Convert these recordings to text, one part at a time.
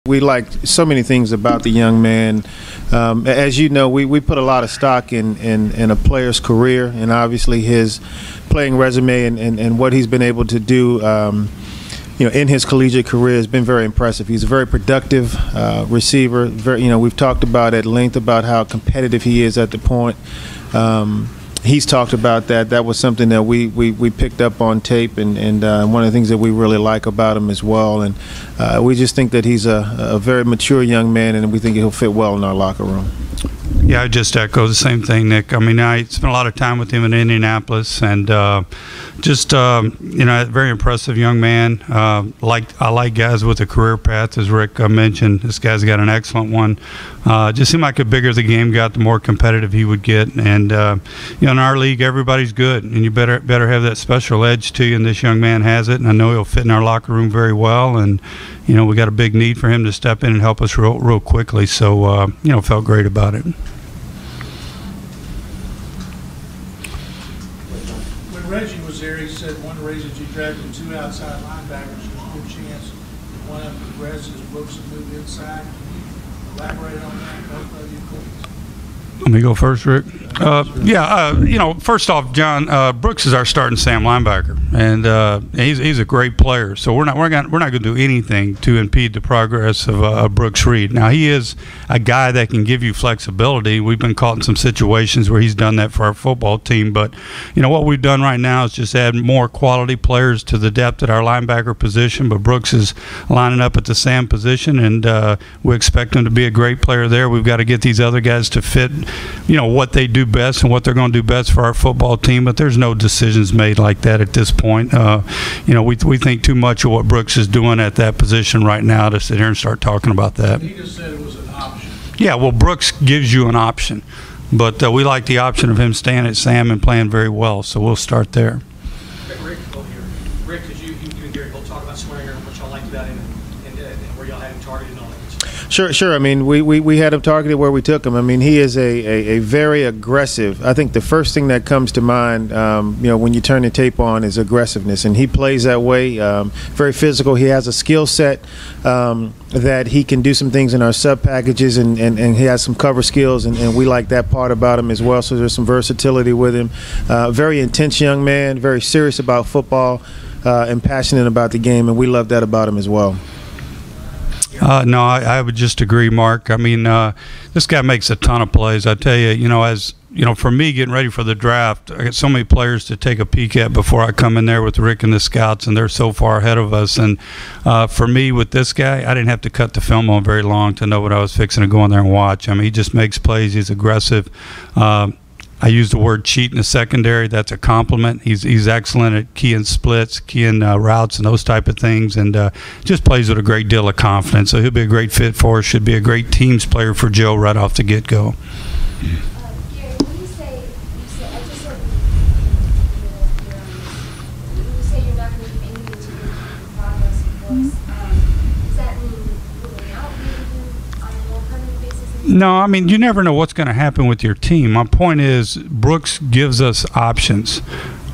We like so many things about the young man. As you know, we put a lot of stock in a player's career, and obviously his playing resume and what he's been able to do in his collegiate career has been very impressive. He's a very productive receiver. We've talked about at length about how competitive he is at the point. He's talked about that. That was something that we picked up on tape, and one of the things that we really like about him as well. And we just think that he's a very mature young man, and we think he'll fit well in our locker room. Yeah, I just echo the same thing, Nick. I mean, I spent a lot of time with him in Indianapolis, and just a very impressive young man. I like guys with a career path, as Rick mentioned. This guy's got an excellent one. Just seemed like the bigger the game got, the more competitive he would get. And in our league, everybody's good, and you better have that special edge to you. And this young man has it, and I know he'll fit in our locker room very well. And we got a big need for him to step in and help us real quickly. So felt great about it. Reggie was there, he said one of the reasons you drafted 2 outside linebackers was a good chance one of them progresses, Brooks will move inside. Can you elaborate on that, both of you, please? Let me go first, Rick. First off, John, Brooks is our starting Sam linebacker, and he's a great player. So we're not going to do anything to impede the progress of Brooks Reed. Now he is a guy that can give you flexibility. We've been caught in some situations where he's done that for our football team, but what we've done right now is just add more quality players to the depth at our linebacker position. But Brooks is lining up at the Sam position, and we expect him to be a great player there. We've got to get these other guys to fit what they do best and what they're going to do best for our football team, but there's no decisions made like that at this point. We think too much of what Brooks is doing at that position right now to sit here and start talking about that. He just said it was an option. Yeah, well, Brooks gives you an option, but we like the option of him staying at Sam and playing very well, so we'll start there. Rick, could you and Gary both talk about Swearinger and what y'all liked about him and where y'all had him targeted and all that? Sure. I mean, we had him targeted where we took him. I mean, he is a very aggressive. I think the first thing that comes to mind, when you turn the tape on, is aggressiveness, and he plays that way. Very physical. He has a skill set that he can do some things in our sub packages, and he has some cover skills, and we like that part about him as well. So there's some versatility with him. Very intense young man, very serious about football, and passionate about the game, and we love that about him as well. No, I would just agree, Mark. I mean, this guy makes a ton of plays. I tell you, for me getting ready for the draft, I got so many players to take a peek at before I come in there with Rick and the scouts, and they're so far ahead of us. And for me, with this guy, I didn't have to cut the film on very long to know what I was fixing to go in there and watch. I mean, he just makes plays. He's aggressive. I use the word cheat in the secondary. That's a compliment. He's excellent at keying splits, keying routes, and those type of things, and just plays with a great deal of confidence. So he'll be a great fit for us. Should be a great teams player for Joe right off the get-go. Gary, when you say I just heard when you say you're not going to do anything to improve progress of Brooks, does that mean ruling out maybe on a more permanent basis? No, I mean, you never know what's going to happen with your team. My point is, Brooks gives us options.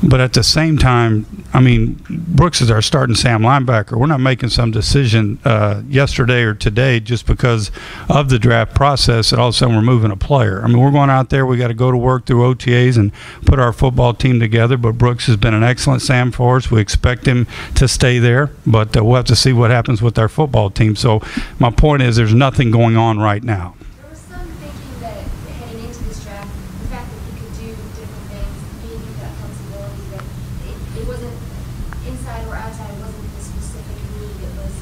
But at the same time, I mean, Brooks is our starting Sam linebacker. We're not making some decision yesterday or today just because of the draft process that all of a sudden we're moving a player. I mean, we're going out there. We got to go to work through OTAs and put our football team together. But Brooks has been an excellent Sam for us. We expect him to stay there, but we'll have to see what happens with our football team. So my point is there's nothing going on right now. There was some thinking that heading into this draft, the fact that he could do different things, gave you that flexibility, that it wasn't inside or outside, it wasn't the specific need. It was,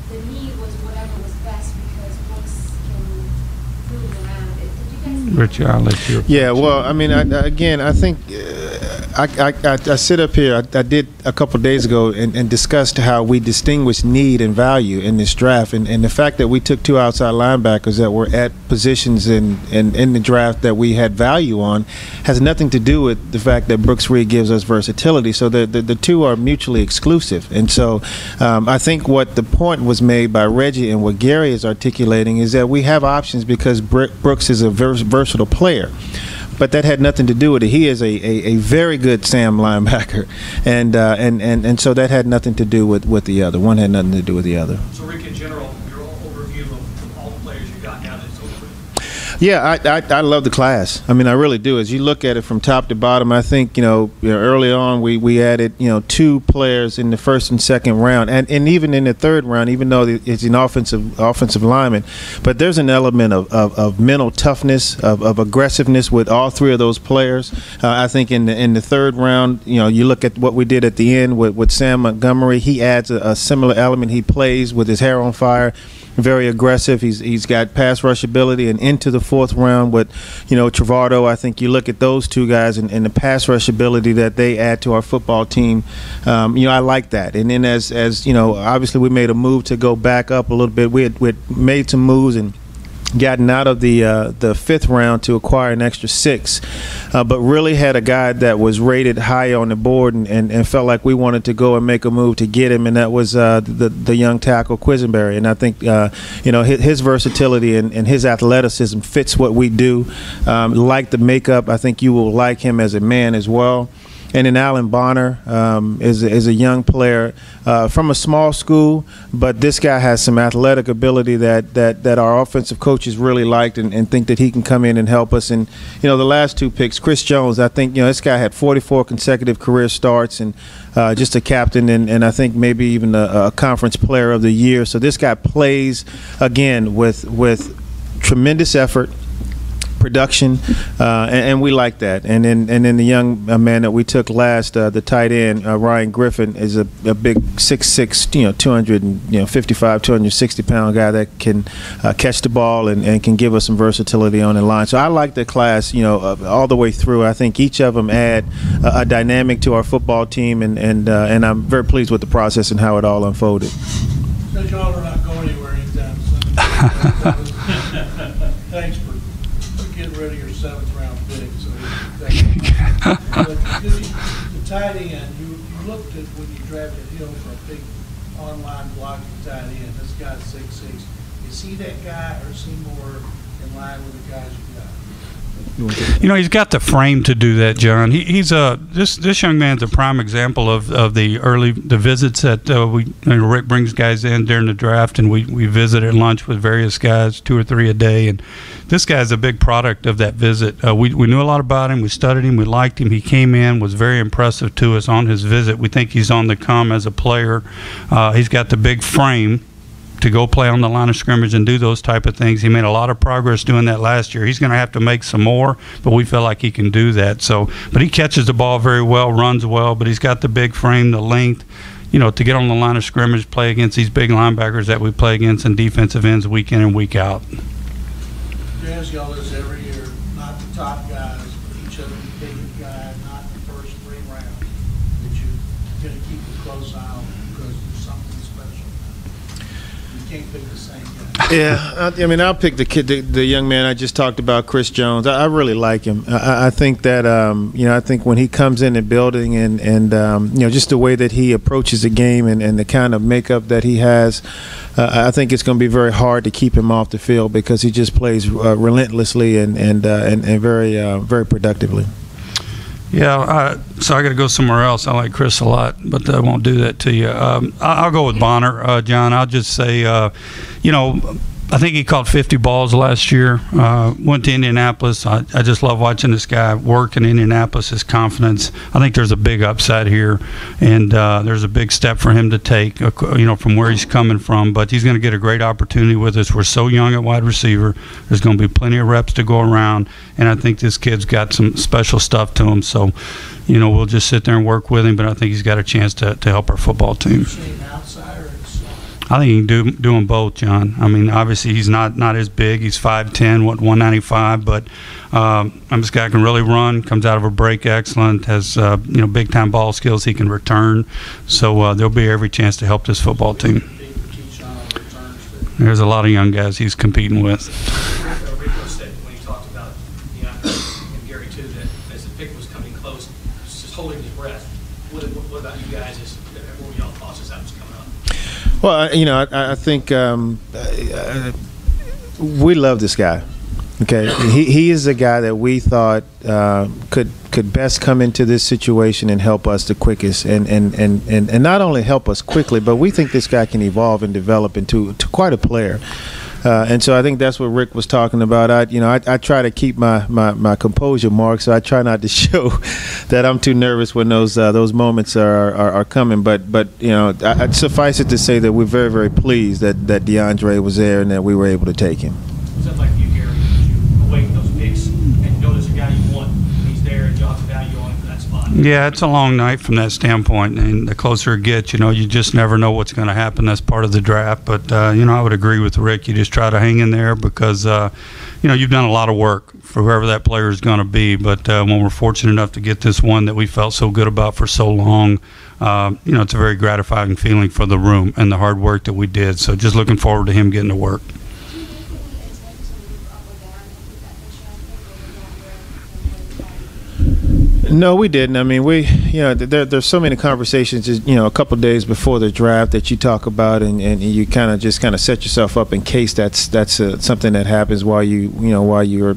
the need was whatever was best because Brooks can move around. Did you guys? Richie, I'll let you. Yeah, well, I mean, I think I sit up here. I did a couple of days ago and discussed how we distinguish need and value in this draft, and the fact that we took 2 outside linebackers that were at positions in the draft that we had value on has nothing to do with the fact that Brooks Reed gives us versatility. So the two are mutually exclusive, and so I think what the point was made by Reggie and what Gary is articulating is that we have options because Brooks is a versatile player. but that had nothing to do with it. He is a very good Sam linebacker, and so that had nothing to do with the other. One had nothing to do with the other. So, Rick, in general, your overview of all the players you got now that it's over. Yeah, I love the class. I mean, I really do. As you look at it from top to bottom, I think, early on we added, 2 players in the first and second round, and even in the third round, even though it's an offensive lineman. But there's an element of mental toughness, of aggressiveness with all 3 of those players. I think in the third round, you look at what we did at the end with Sam Montgomery. He adds a similar element. He plays with his hair on fire. Very aggressive. He's got pass rush ability, and into the fourth round with, Trevardo. I think you look at those 2 guys and the pass rush ability that they add to our football team. I like that. And then as obviously we made a move to go back up a little bit. We had made some moves and gotten out of the 5th round to acquire an extra 6, but really had a guy that was rated high on the board and felt like we wanted to go and make a move to get him, and that was the young tackle Quisenberry. And I think his versatility and his athleticism fits what we do. Like the makeup, I think you will like him as a man as well. And then Alan Bonner is a young player from a small school, but this guy has some athletic ability that our offensive coaches really liked and think that he can come in and help us. And, the last 2 picks, Chris Jones, I think, this guy had 44 consecutive career starts and just a captain and I think maybe even a conference player of the year. So this guy plays, again, with tremendous effort, production, and we like that. And then the young man that we took last, the tight end, Ryan Griffin, is a big 6'6", 255, 260-pound guy that can catch the ball and can give us some versatility on the line. So I like the class, all the way through. I think each of them add a dynamic to our football team, and I'm very pleased with the process and how it all unfolded. Since y'all are not going anywhere anytime soon, thanks for getting rid of your 7th round pick. So the tight end, you looked at when you drafted Hill for a big online blocking tight end. This guy's 6'6". Is he that guy, or is he more in line with the guys you got? He's got the frame to do that, John. He's this young man's a prime example of the visits that Rick brings guys in during the draft, and we visit at lunch with various guys, 2 or 3 a day, and this guy's a big product of that visit. We knew a lot about him. We studied him. We liked him. He came in, was very impressive to us on his visit. We think he's on the come as a player. He's got the big frame to go play on the line of scrimmage and do those type of things. He made a lot of progress doing that last year. He's going to have to make some more, but we feel like he can do that. But he catches the ball very well, runs well, but he's got the big frame, the length, to get on the line of scrimmage, play against these big linebackers that we play against and defensive ends week in and week out. Jazz y'all is every year, not the top guys, but each of them favorite guy, not the first 3 rounds, that you're going to keep a close eye on because there's something special. You can't pick the same guy. Yeah, I'll pick the young man I just talked about, Chris Jones. I really like him. I think that I think when he comes in the building and just the way that he approaches the game and the kind of makeup that he has, I think it's going to be very hard to keep him off the field because he just plays relentlessly and very very productively. Yeah, so I got to go somewhere else. I like Chris a lot, but I won't do that to you. I'll go with Bonner, John. I'll just say, I think he caught 50 balls last year. Went to Indianapolis. I just love watching this guy work in Indianapolis, his confidence. I think there's a big upside here, and there's a big step for him to take, from where he's coming from. But he's going to get a great opportunity with us. We're so young at wide receiver. There's going to be plenty of reps to go around, and I think this kid's got some special stuff to him. So, we'll just sit there and work with him, but I think he's got a chance to help our football team. I think he can do them both, John. Obviously he's not as big. He's 5'10", 195, but this guy can really run, comes out of a break excellent, has big-time ball skills he can return. So there'll be every chance to help this football team. There's a lot of young guys he's competing with. Rico said when he talked about and Gary too, that as the pick was coming close, just holding his breath. What about you guys? What were y'all thoughts as that was coming up? Well, I think we love this guy. Okay, he is a guy that we thought could best come into this situation and help us the quickest, and not only help us quickly, but we think this guy can evolve and develop into quite a player. And so I think that's what Rick was talking about. I try to keep my composure, Mark. So I try not to show that I'm too nervous when those moments are coming. But I'd suffice it to say that we're very, very pleased that DeAndre was there and that we were able to take him. Sounds like you, Gary, you await those picks and you know there's a guy you want. He's there and John's value on for that spot. Yeah, it's a long night from that standpoint, and the closer it gets, you just never know what's going to happen. That's part of the draft. But I would agree with Rick. You just try to hang in there because you've done a lot of work for whoever that player is going to be. But when we're fortunate enough to get this one that we felt so good about for so long, it's a very gratifying feeling for the room and the hard work that we did. So just looking forward to him getting to work. No, we didn't. I mean, there's so many conversations, a couple of days before the draft that you talk about, and you kind of set yourself up in case that's something that happens while your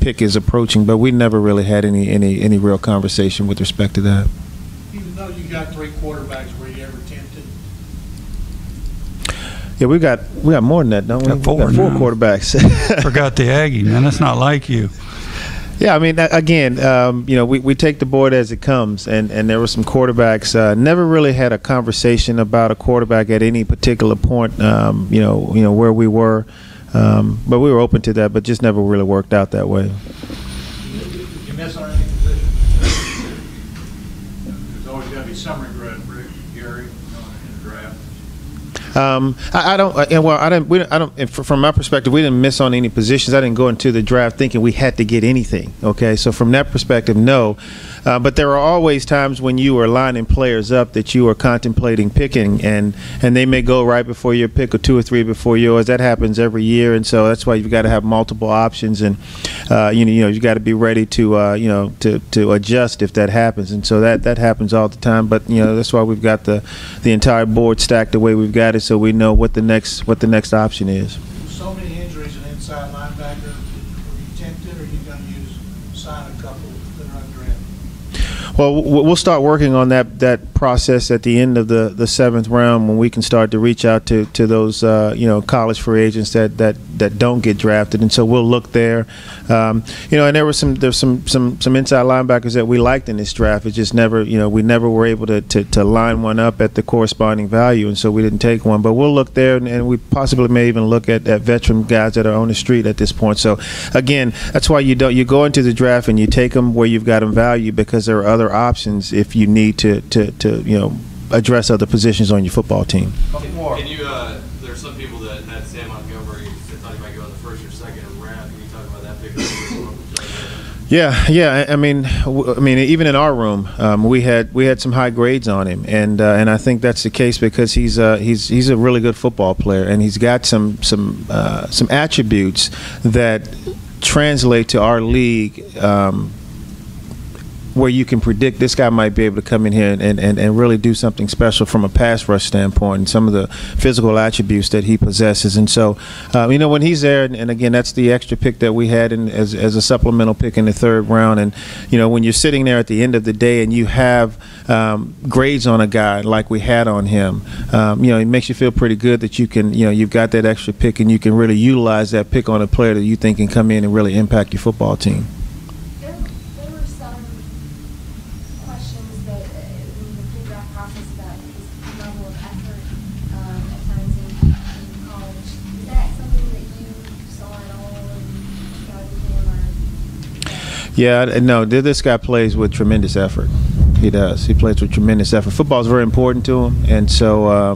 pick is approaching. But we never really had any real conversation with respect to that. Even though you got 3 quarterbacks, were you ever tempted? Yeah, we got more than that, don't we? Got 4 we got 4 now. quarterbacks. Forgot the Aggie, man. That's not like you. Yeah, I mean, again, we take the board as it comes, and there were some quarterbacks. Never really had a conversation about a quarterback at any particular point, where we were, but we were open to that, but just never really worked out that way. You miss on any position? There's always got to be some regret, Rick, Gary, in the draft. I don't. From my perspective, we didn't miss on any positions. I didn't go into the draft thinking we had to get anything. Okay, so from that perspective, no. But there are always times when you are lining players up that you are contemplating picking, and they may go right before your pick or 2 or 3 before yours. That happens every year, and so that's why you've got to have multiple options, and you got to be ready to to adjust if that happens, and so that happens all the time. But that's why we've got the entire board stacked the way we've got it, so we know what the next option is. So many injuries an inside linebacker. Were you tempted, or are you going to sign a couple that are undrafted? Well, we'll start working on that process at the end of the 7th round, when we can start to reach out to those college free agents that don't get drafted, and so we'll look there. And there's some inside linebackers that we liked in this draft. It just never we never were able to line one up at the corresponding value, and so we didn't take one. But we'll look there, and we possibly may even look at veteran guys that are on the street at this point. So again, that's why you go into the draft and you take them where you've got them valued, because there are other options if you need to address other positions on your football team. Can you? There's some people that had Sam Montgomery that thought he might go in the 1st or 2nd round. Can you talk about that pick? Yeah. I mean, even in our room, we had some high grades on him, and I think that's the case because he's a really good football player, and he's got some attributes that translate to our league. Where you can predict this guy might be able to come in here and really do something special from a pass rush standpoint, and some of the physical attributes that he possesses. And so, when he's there, and again, that's the extra pick that we had as a supplemental pick in the 3rd round. And, when you're sitting there at the end of the day and you have grades on a guy like we had on him, it makes you feel pretty good that you can, you've got that extra pick and you can really utilize that pick on a player that you think can come in and really impact your football team. Yeah, no, this guy plays with tremendous effort. He does. He plays with tremendous effort. Football is very important to him, and so I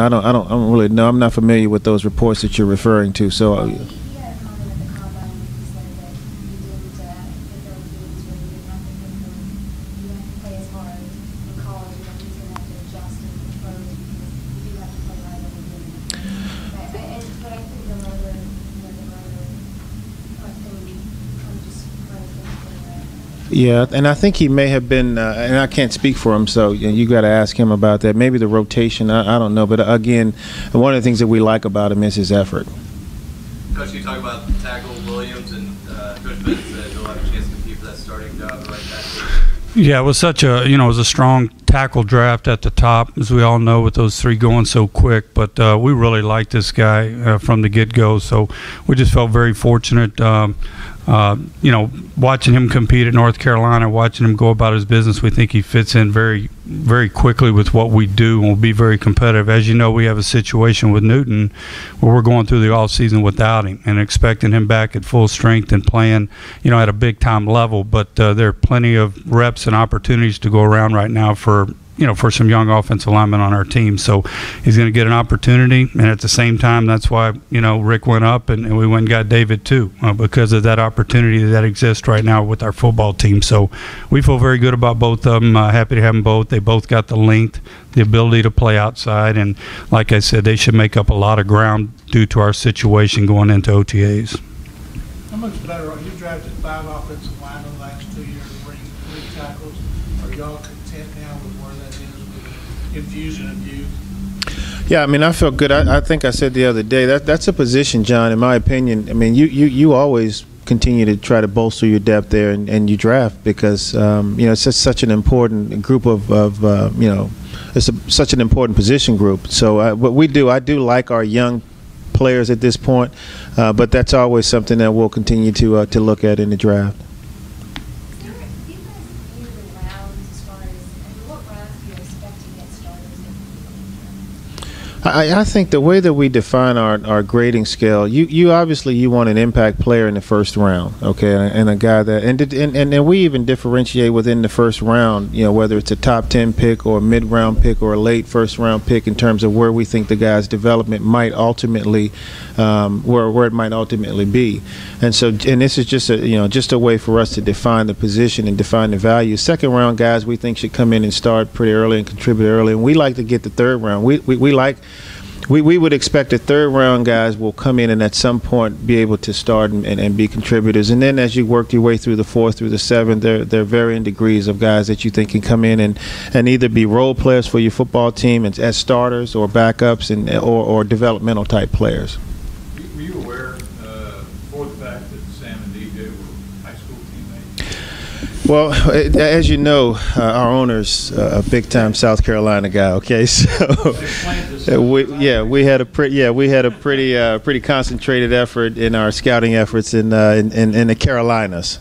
don't really know. I'm not familiar with those reports that you're referring to. So. He had a comment at the combine where he said that he didn't that there were games where he didn't have to hit them. You have to play as hard in college, and he's going to have to adjust and compose because you do have to play right every game. But I think the rotor, I'm just trying to think. Yeah, and I think he may have been, and I can't speak for him, so you got to ask him about that. Maybe the rotation, I don't know. But again, one of the things that we like about him is his effort. Coach, you talk about tackle Williams, and Coach Benson said he'll have a chance to compete for that starting job right back. Yeah, it was such a it was a strong tackle draft at the top, as we all know, with those three going so quick. But we really liked this guy from the get-go, so we just felt very fortunate. Watching him compete at North Carolina, watching him go about his business, we think he fits in very, very quickly with what we do and will be very competitive. As you know, we have a situation with Newton where we're going through the offseason without him and expecting him back at full strength and playing, at a big-time level. But there are plenty of reps and opportunities to go around right now for some young offensive linemen on our team. So he's going to get an opportunity, and at the same time, that's why, Rick went up and we went and got David too, because of that opportunity that exists right now with our football team. So we feel very good about both of them, happy to have them both. They both got the length, the ability to play outside, and like I said, they should make up a lot of ground due to our situation going into OTAs. How much better are you? Drafted 5 offensive linemen the last 2 years, 3 tackles. Are y'all content now with where that is with the infusion of youth? Yeah, I mean, I feel good. I think I said the other day that's a position, John, in my opinion. I mean, you always continue to try to bolster your depth there, and you draft because it's just such an important group of it's such an important position group. So what we do, I do like our young players at this point, but that's always something that we'll continue to look at in the draft. I think the way that we define our grading scale, you obviously want an impact player in the first round, okay, and a guy that and we even differentiate within the first round, whether it's a top 10 pick or a mid-round pick or a late first-round pick in terms of where we think the guy's development might ultimately, where it might ultimately be, and this is just a way for us to define the position and define the value. Second-round guys we think should come in and start pretty early and contribute early, and we like to get the third round. We would expect the third round guys will come in and at some point be able to start and be contributors. And then as you work your way through the 4th through the 7th, there are varying degrees of guys that you think can come in and either be role players for your football team as starters or backups or developmental type players. Were you aware for the fact that Sam and DJ were high school teammates? Well, as you know, our owner's a big-time South Carolina guy. Okay, so we had a pretty concentrated effort in our scouting efforts in the Carolinas.